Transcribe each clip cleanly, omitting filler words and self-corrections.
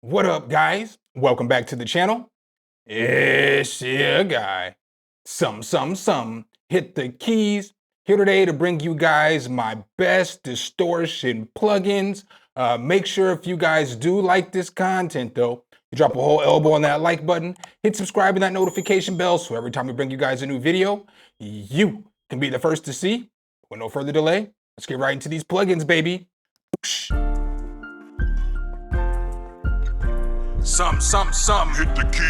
What up, guys? Welcome back to the channel. It's your guy. Hit the keys. Here today to bring you guys my best distortion plugins. Make sure if you guys do like this content though, you drop a whole elbow on that like button, hit subscribe and that notification bell so every time we bring you guys a new video, you can be the first to see. With no further delay, let's get right into these plugins, baby. Hit the key.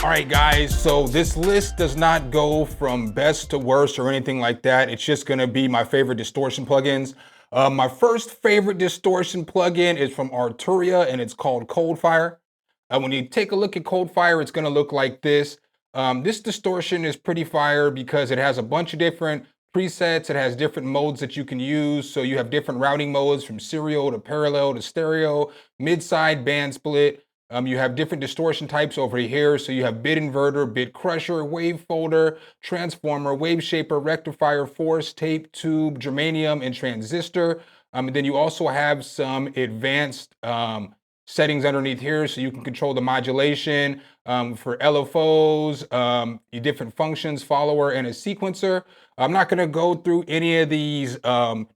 All right, guys, so this list does not go from best to worst or anything like that. It's just gonna be my favorite distortion plugins. My first favorite distortion plugin is from Arturia and it's called ColdFire. When you take a look at ColdFire, it's gonna look like this. This distortion is pretty fire because it has a bunch of different presets. It has different modes that you can use. So you have different routing modes from serial to parallel to stereo, mid-side, band split. You have different distortion types over here. So you have bit inverter, bit crusher, wave folder, transformer, wave shaper, rectifier, force, tape, tube, germanium, and transistor. And then you also have some advanced settings underneath here so you can control the modulation for LFOs, your different functions, follower, and a sequencer. I'm not gonna go through any of these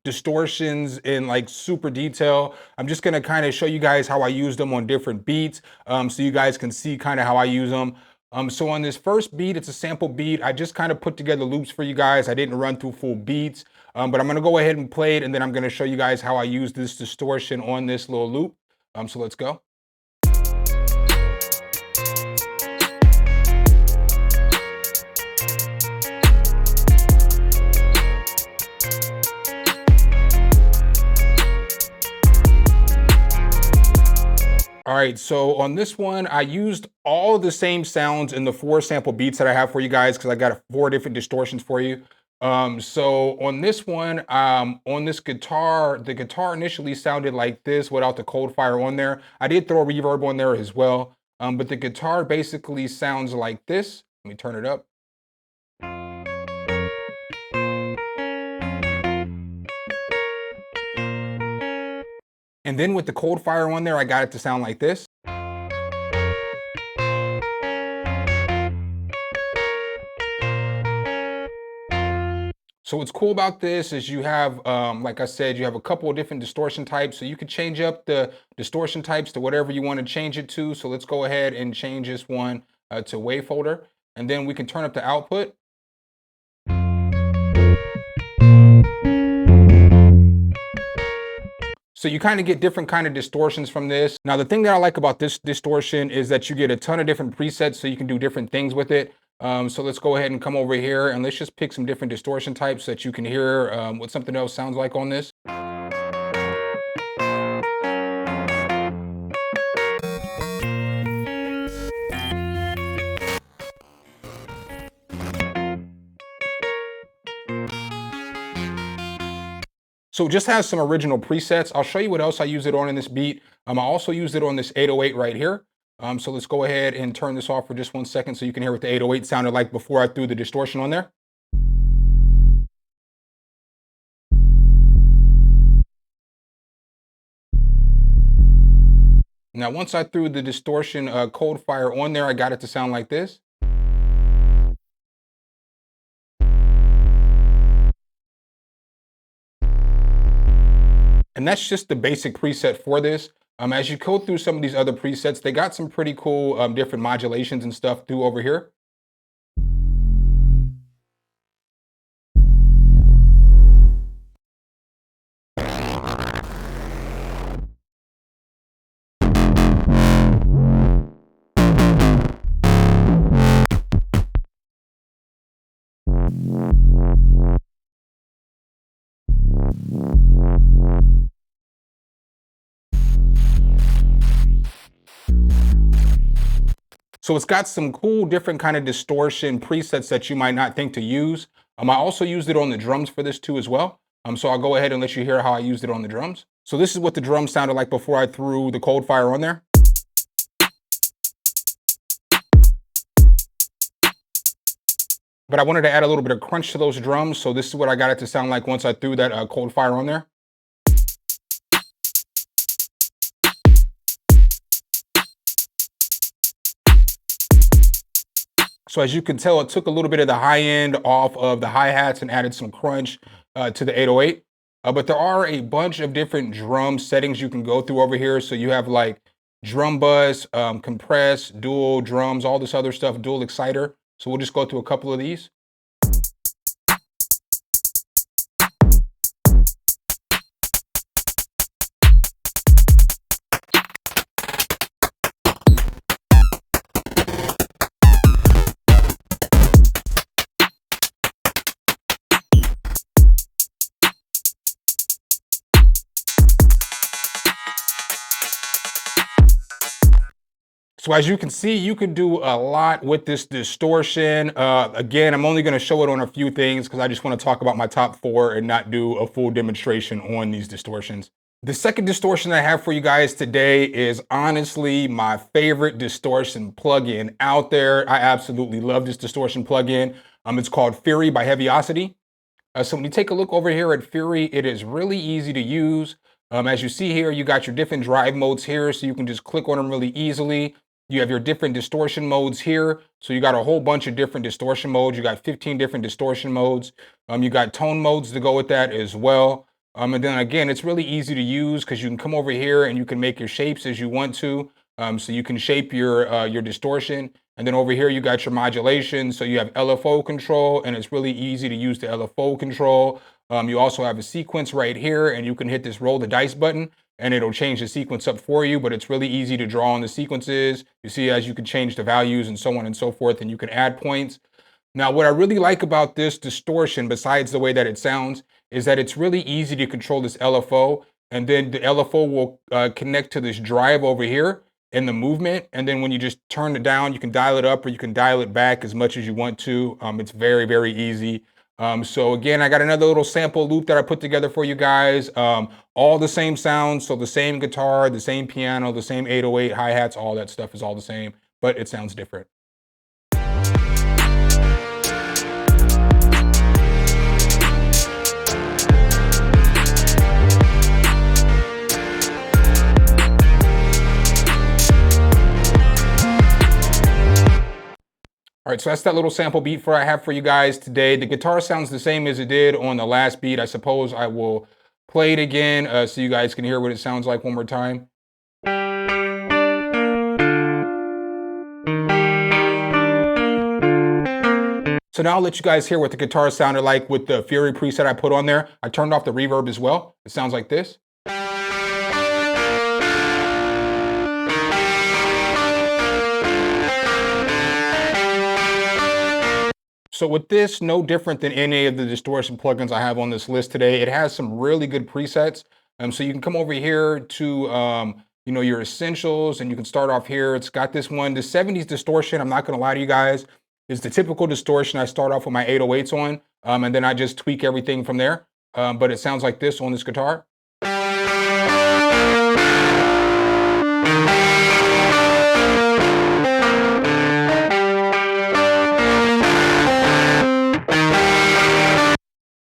distortions in like super detail. I'm just gonna kind of show you guys how I use them on different beats so you guys can see kind of how I use them. So on this first beat, it's a sample beat. I just kind of put together loops for you guys. I didn't run through full beats, but I'm gonna go ahead and play it and then I'm gonna show you guys how I use this distortion on this little loop. So let's go. All right, so on this one, I used all the same sounds in the 4 sample beats that I have for you guys because I got 4 different distortions for you. So on this one, on this guitar, the guitar initially sounded like this without the ColdFire on there. I did throw a reverb on there as well, but the guitar basically sounds like this. Let me turn it up. And then with the ColdFire on there, I got it to sound like this. So what's cool about this is you have, like I said, you have a couple of different distortion types. So you can change up the distortion types to whatever you want to change it to. So let's go ahead and change this one to wave folder. And then we can turn up the output. So you kind of get different kind of distortions from this. Now, the thing that I like about this distortion is that you get a ton of different presets so you can do different things with it. So let's go ahead and come over here and let's just pick some different distortion types so that you can hear what something else sounds like on this. So it just has some original presets. I'll show you what else I use it on in this beat. I also used it on this 808 right here. So let's go ahead and turn this off for just 1 second so you can hear what the 808 sounded like before I threw the distortion on there. Now, once I threw the distortion ColdFire on there, I got it to sound like this. And that's just the basic preset for this. As you go through some of these other presets, they got some pretty cool different modulations and stuff through over here. So it's got some cool different kind of distortion presets that you might not think to use. I also used it on the drums for this too as well. So I'll go ahead and let you hear how I used it on the drums. So this is what the drums sounded like before I threw the ColdFire on there. But I wanted to add a little bit of crunch to those drums. So this is what I got it to sound like once I threw that ColdFire on there. So as you can tell, it took a little bit of the high end off of the hi-hats and added some crunch to the 808. But there are a bunch of different drum settings you can go through over here. So you have like drum bus, compress, dual drums, all this other stuff, dual exciter. So we'll just go through a couple of these. So as you can see, you can do a lot with this distortion. Again, I'm only going to show it on a few things because I just want to talk about my top 4 and not do a full demonstration on these distortions. The second distortion I have for you guys today is honestly my favorite distortion plugin out there. I absolutely love this distortion plugin. It's called Fury by Heaviosity. So when you take a look over here at Fury, it is really easy to use. As you see here, you got your different drive modes here, so you can just click on them really easily. You have your different distortion modes here. So you got a whole bunch of different distortion modes. You got 15 different distortion modes. You got tone modes to go with that as well. And then again, it's really easy to use because you can come over here and you can make your shapes as you want to. So you can shape your distortion. And then over here, you got your modulation. So you have LFO control, and it's really easy to use the LFO control. You also have a sequence right here, and you can hit this roll the dice button, and it'll change the sequence up for you, but it's really easy to draw on the sequences. You see, as you can change the values and so on and so forth, and you can add points. Now, what I really like about this distortion, besides the way that it sounds, is that it's really easy to control this LFO, and then the LFO will connect to this drive over here in the movement, and then when you just turn it down, you can dial it up or you can dial it back as much as you want to. It's very, very easy. So again, I got another little sample loop that I put together for you guys. All the same sounds, so the same guitar, the same piano, the same 808, hi-hats, all that stuff is all the same, but it sounds different. All right, so that's that little sample beat I have for you guys today. The guitar sounds the same as it did on the last beat. I suppose I will play it again so you guys can hear what it sounds like one more time. So now I'll let you guys hear what the guitar sounded like with the Fury preset I put on there. I turned off the reverb as well. It sounds like this. So with this, no different than any of the distortion plugins I have on this list today, it has some really good presets. So you can come over here to your essentials, and you can start off here. It's got this one, the 70s distortion. I'm not gonna lie to you guys, is the typical distortion I start off with my 808s on, and then I just tweak everything from there. But it sounds like this on this guitar.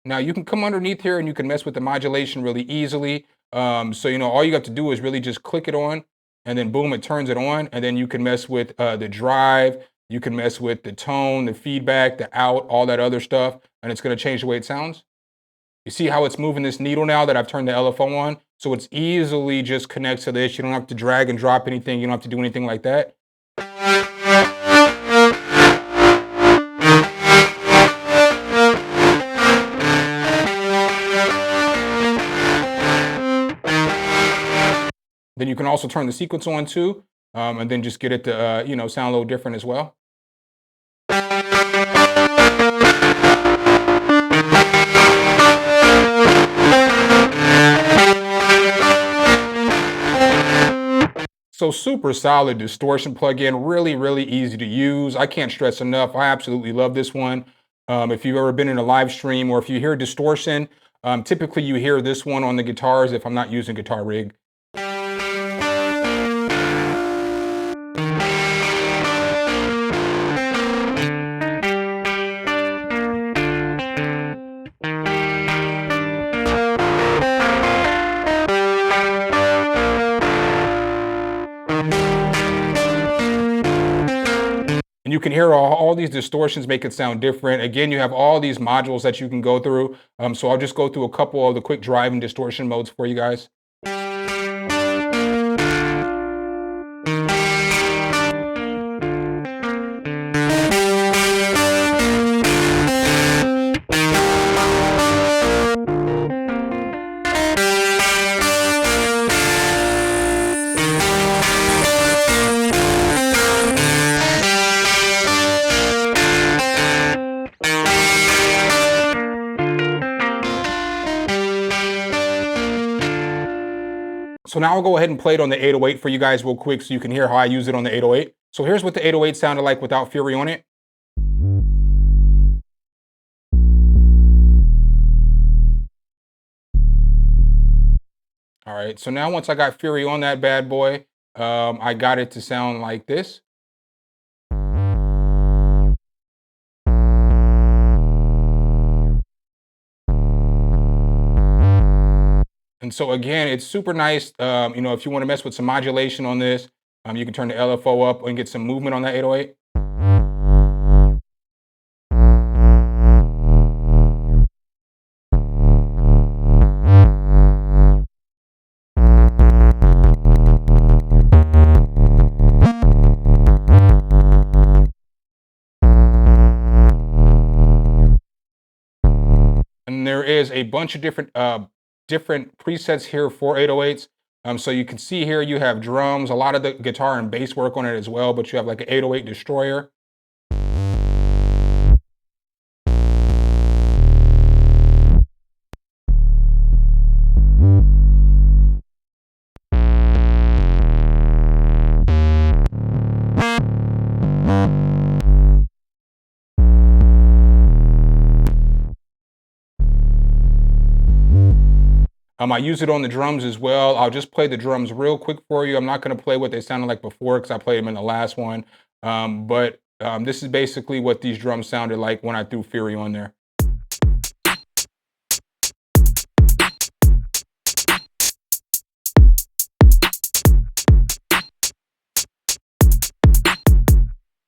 Now you can come underneath here and you can mess with the modulation really easily. So, all you have to do is really just click it on, and then boom, it turns it on. And then you can mess with the drive, you can mess with the tone, the feedback, the out, all that other stuff. And it's gonna change the way it sounds. You see how it's moving this needle now that I've turned the LFO on? So it's easily just connects to this. You don't have to drag and drop anything. You don't have to do anything like that. Then you can also turn the sequence on too, and then just get it to sound a little different as well. So super solid distortion plugin, really, really easy to use. I can't stress enough, I absolutely love this one. If you've ever been in a live stream or if you hear distortion, typically you hear this one on the guitars if I'm not using Guitar Rig. you can hear all these distortions make it sound different. Again, you have all these modules that you can go through. So I'll just go through a couple of the quick drive and distortion modes for you guys. So now I'll go ahead and play it on the 808 for you guys real quick so you can hear how I use it on the 808. So here's what the 808 sounded like without Fury on it. All right, so now once I got Fury on that bad boy, I got it to sound like this. And so again, it's super nice. You know, if you want to mess with some modulation on this, you can turn the LFO up and get some movement on that 808. And there is a bunch of different presets here for 808s. So you can see here you have drums, a lot of the guitar and bass work on it as well, but you have like an 808 destroyer. I use it on the drums as well. I'll just play the drums real quick for you. I'm not going to play what they sounded like before because I played them in the last one. But this is basically what these drums sounded like when I threw Fury on there.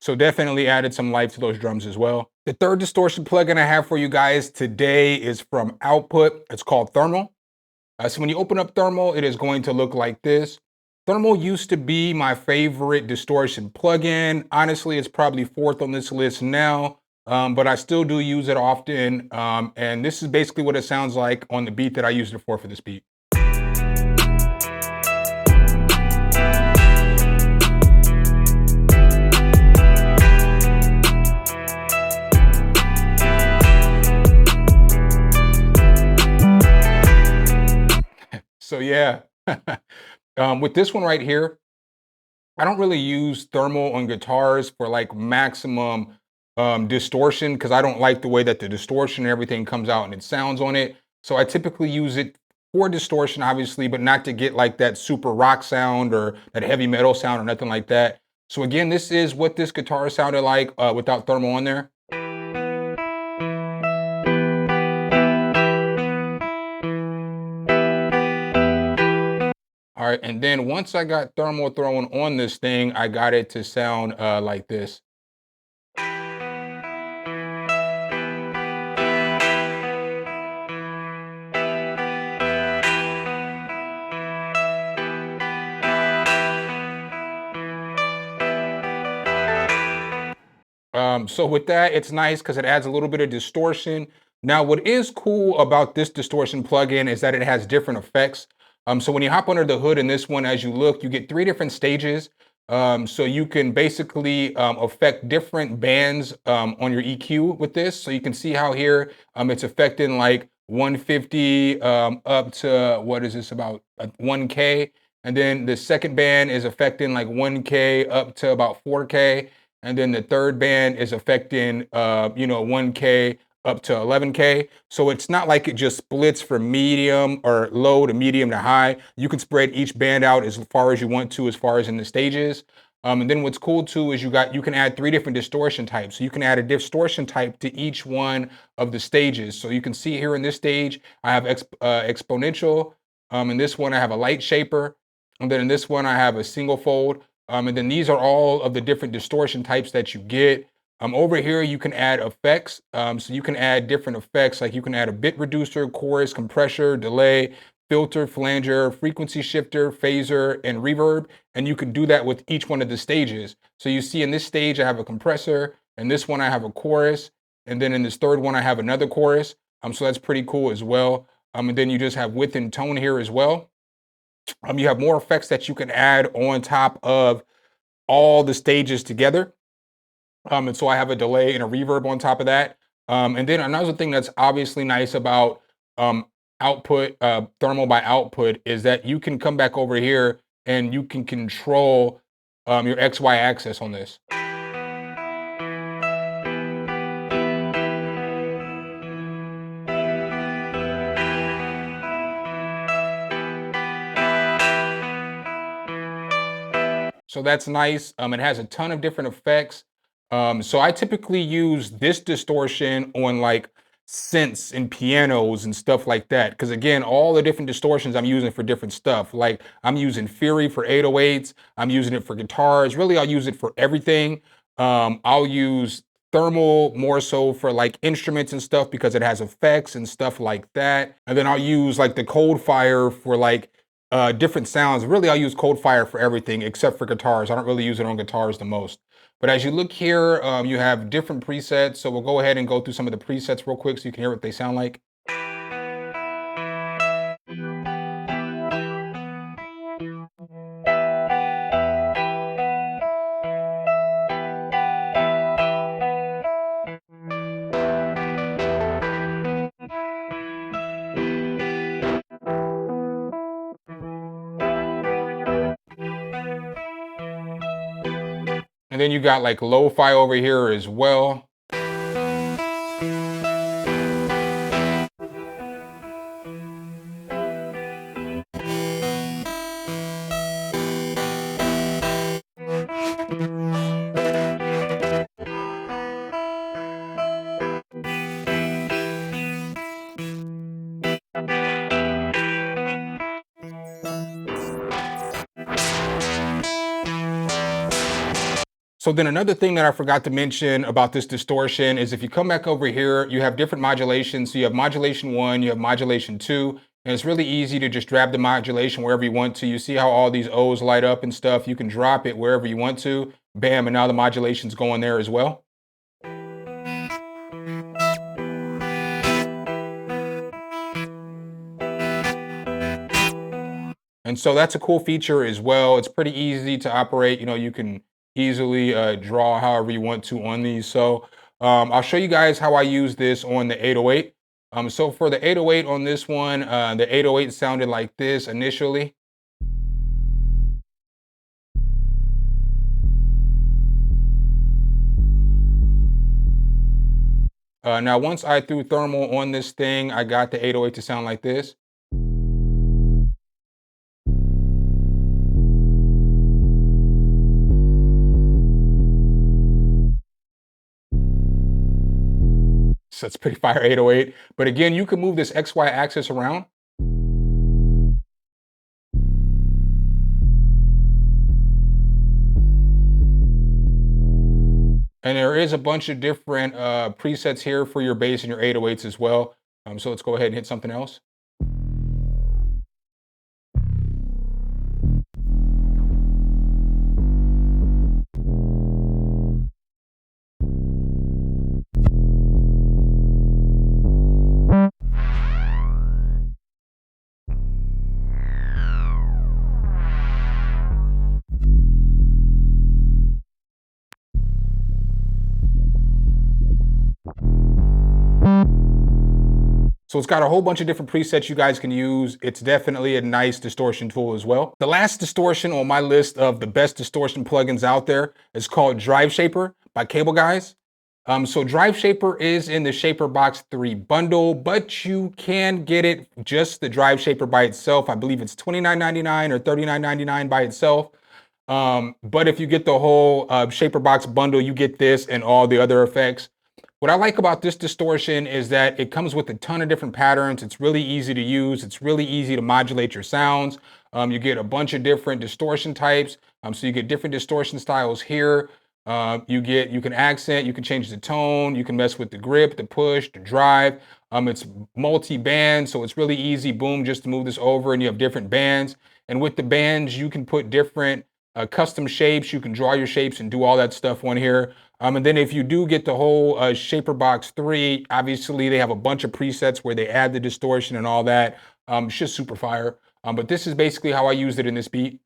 So definitely added some life to those drums as well. The third distortion plugin I have for you guys today is from Output. It's called Thermal. So when you open up Thermal, it is going to look like this. Thermal used to be my favorite distortion plugin. Honestly, it's probably fourth on this list now, but I still do use it often. And this is basically what it sounds like on the beat that I used it for this beat. So yeah, with this one right here, I don't really use Thermal on guitars for like maximum distortion because I don't like the way that the distortion and everything comes out and it sounds on it. So I typically use it for distortion, obviously, but not to get like that super rock sound or that heavy metal sound or nothing like that. So again, this is what this guitar sounded like without Thermal on there. All right, and then once I got Thermal thrown on this thing, I got it to sound like this. So with that, it's nice because it adds a little bit of distortion. Now, what is cool about this distortion plugin is that it has different effects. So when you hop under the hood in this one, as you look, you get 3 different stages. So you can basically affect different bands on your EQ with this. So you can see how here it's affecting like 150 up to, what is this, about 1K. And then the second band is affecting like 1K up to about 4K. And then the third band is affecting, 1K up to 11K. So it's not like it just splits from medium or low to medium to high. You can spread each band out as far as you want to, as far as in the stages. And then what's cool too is you can add 3 different distortion types. So you can add a distortion type to each one of the stages. So you can see here in this stage, I have exponential. In this one, I have a light shaper. And then in this one, I have a single fold. And then these are all of the different distortion types that you get. Over here, you can add effects. So you can add different effects, like you can add a bit reducer, chorus, compressor, delay, filter, flanger, frequency shifter, phaser, and reverb. And you can do that with each one of the stages. So you see in this stage, I have a compressor, and this one I have a chorus, and then in this third one, I have another chorus. So that's pretty cool as well. And then you just have width and tone here as well. You have more effects that you can add on top of all the stages together. And so I have a delay and a reverb on top of that. And then another thing that's obviously nice about output, thermal by output, is that you can come back over here and you can control your XY axis on this. So that's nice. It has a ton of different effects. So I typically use this distortion on like synths and pianos and stuff like that. Because again, all the different distortions I'm using for different stuff. Like I'm using Fury for 808s. I'm using it for guitars. Really, I'll use it for everything. I'll use thermal more so for like instruments and stuff because it has effects and stuff like that. And then I'll use like the ColdFire for like different sounds. Really, I'll use ColdFire for everything except for guitars. I don't really use it on guitars the most. But as you look here, you have different presets. So we'll go ahead and go through some of the presets real quick so you can hear what they sound like. And then you got like lo-fi over here as well. So then another thing that I forgot to mention about this distortion is if you come back over here, you have different modulations. So you have modulation 1, you have modulation 2, and it's really easy to just grab the modulation wherever you want to. You see how all these O's light up and stuff. You can drop it wherever you want to. Bam, and now the modulation's going there as well. And so that's a cool feature as well. It's pretty easy to operate. You know, you can easily draw however you want to on these. So I'll show you guys how I use this on the 808. So for the 808 on this one, the 808 sounded like this initially. Now, once I threw thermal on this thing, I got the 808 to sound like this. So it's pretty fire 808. But again, you can move this XY axis around. And there is a bunch of different presets here for your bass and your 808s as well. So let's go ahead and hit something else. So it's got a whole bunch of different presets you guys can use. It's definitely a nice distortion tool as well. The last distortion on my list of the best distortion plugins out there is called DriveShaper by Cable Guys. So DriveShaper is in the Shaper Box 3 bundle, but you can get it just the DriveShaper by itself. I believe it's $29.99 or $39.99 by itself. But if you get the whole Shaper Box bundle, you get this and all the other effects. What I like about this distortion is that it comes with a ton of different patterns. It's really easy to use. It's really easy to modulate your sounds. You get a bunch of different distortion types. So you get different distortion styles here. You can accent, you can change the tone, you can mess with the grip, the push, the drive. It's multi-band, so it's really easy, boom, just to move this over, and you have different bands. And with the bands, you can put different custom shapes. You can draw your shapes and do all that stuff on here. And then if you do get the whole Shaper Box 3, obviously they have a bunch of presets where they add the distortion and all that. It's just super fire. But this is basically how I used it in this beat.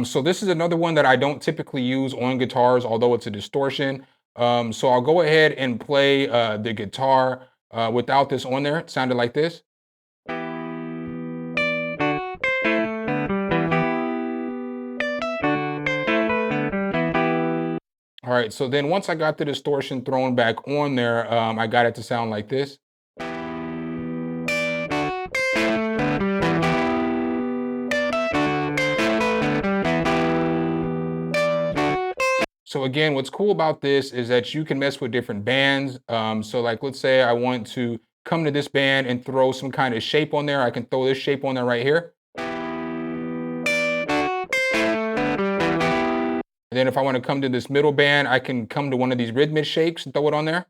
So this is another one that I don't typically use on guitars, although it's a distortion. So I'll go ahead and play the guitar without this on there. It sounded like this. All right, so then once I got the distortion thrown back on there, I got it to sound like this. So again, what's cool about this is that you can mess with different bands. So like, let's say I want to come to this band and throw some kind of shape on there. I can throw this shape on there right here. And then if I want to come to this middle band, I can come to one of these rhythmic shapes and throw it on there.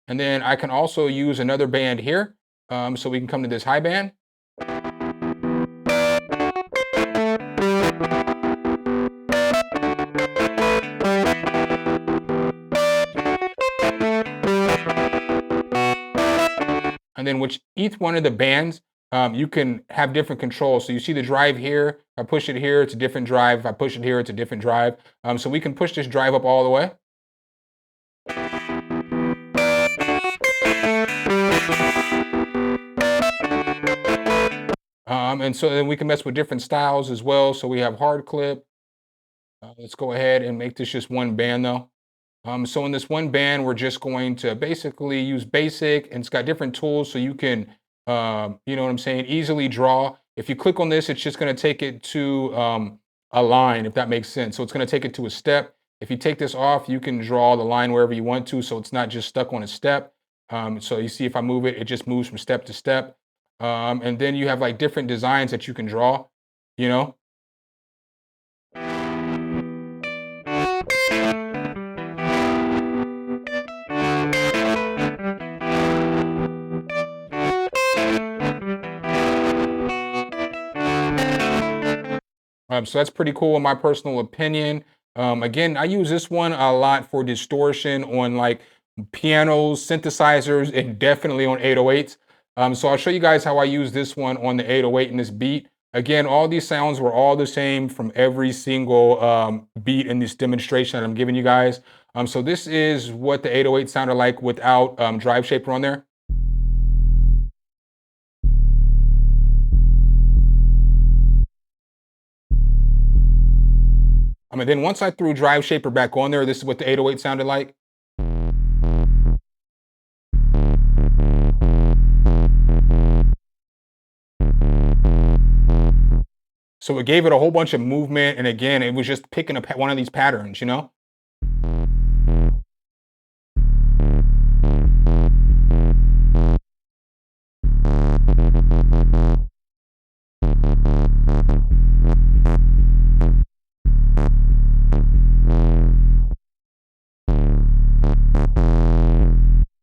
And then I can also use another band here. So we can come to this high band. And then with each one of the bands, you can have different controls. So you see the drive here. If I push it here, it's a different drive. If I push it here, it's a different drive. So we can push this drive up all the way. And so then we can mess with different styles as well. So we have hard clip. Let's go ahead and make this just one band though. So in this one band, we're just going to basically use basic, and it's got different tools so you can, you know what I'm saying, easily draw. If you click on this, it's just going to take it to a line, if that makes sense. So it's going to take it to a step. If you take this off, you can draw the line wherever you want to, so it's not just stuck on a step. So you see if I move it, it just moves from step to step. And then you have like different designs that you can draw, you know. So that's pretty cool in my personal opinion. Again, I use this one a lot for distortion on like pianos, synthesizers, and definitely on 808s. So I'll show you guys how I use this one on the 808 in this beat. Again, all these sounds were all the same from every single beat in this demonstration that I'm giving you guys. So this is what the 808 sounded like without DriveShaper on there. And then once I threw DriveShaper back on there, this is what the 808 sounded like. So it gave it a whole bunch of movement, and again, it was just picking up one of these patterns, you know?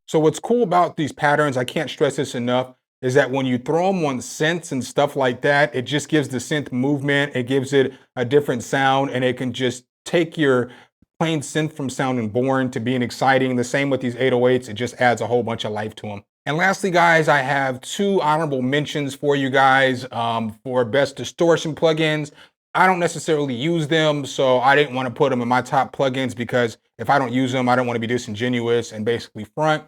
So what's cool about these patterns, I can't stress this enough, is that when you throw them on synths and stuff like that, it just gives the synth movement, it gives it a different sound, and it can just take your plain synth from sounding boring to being exciting. The same with these 808s, it just adds a whole bunch of life to them. And lastly, guys, I have two honorable mentions for you guys for best distortion plugins. I don't necessarily use them, so I didn't want to put them in my top plugins because if I don't use them, I don't want to be disingenuous and basically front.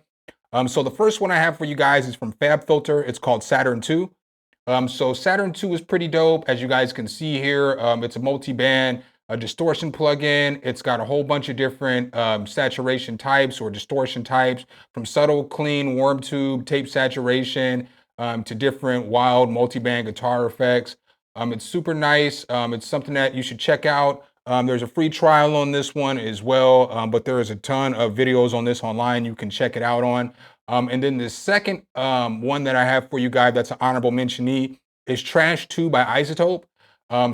So the first one I have for you guys is from FabFilter. It's called Saturn 2. So Saturn 2 is pretty dope. As you guys can see here, it's a multi-band a distortion plugin. It's got a whole bunch of different saturation types or distortion types, from subtle, clean, warm tube, tape saturation, to different wild multi-band guitar effects. It's super nice. It's something that you should check out. There's a free trial on this one as well, but there is a ton of videos on this online you can check it out on. And then the second one that I have for you guys that's an honorable mentionee is Trash 2 by iZotope.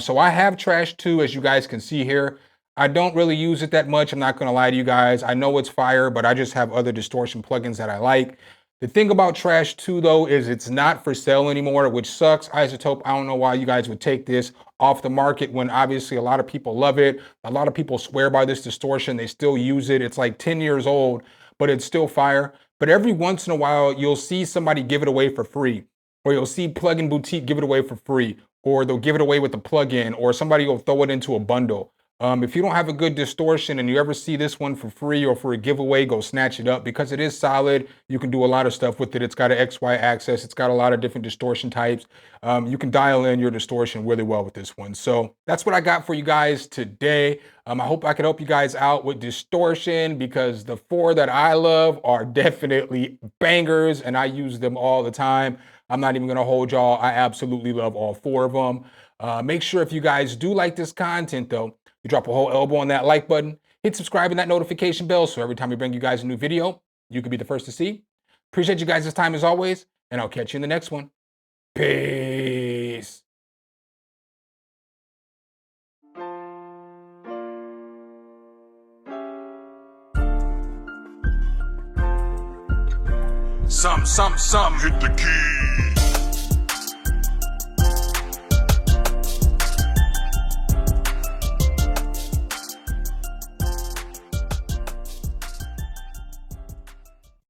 So I have Trash 2, as you guys can see here. I don't really use it that much. I'm not going to lie to you guys. I know it's fire, but I just have other distortion plugins that I like. The thing about Trash 2 though is it's not for sale anymore, which sucks. iZotope, I don't know why you guys would take this off the market when obviously a lot of people love it. A lot of people swear by this distortion. They still use it. It's like 10 years old, but it's still fire. But every once in a while, you'll see somebody give it away for free, or you'll see Plugin Boutique give it away for free, or they'll give it away with the plugin, or somebody will throw it into a bundle. If you don't have a good distortion and you ever see this one for free or for a giveaway, go snatch it up because it is solid. You can do a lot of stuff with it. It's got an XY axis. It's got a lot of different distortion types. You can dial in your distortion really well with this one. So that's what I got for you guys today. I hope I could help you guys out with distortion because the 4 that I love are definitely bangers and I use them all the time. I'm not even going to hold y'all. I absolutely love all 4 of them. Make sure if you guys do like this content though, you drop a whole elbow on that like button, hit subscribe and that notification bell so every time we bring you guys a new video, you can be the first to see. Appreciate you guys' time as always, and I'll catch you in the next one. Peace. Some, hit the key.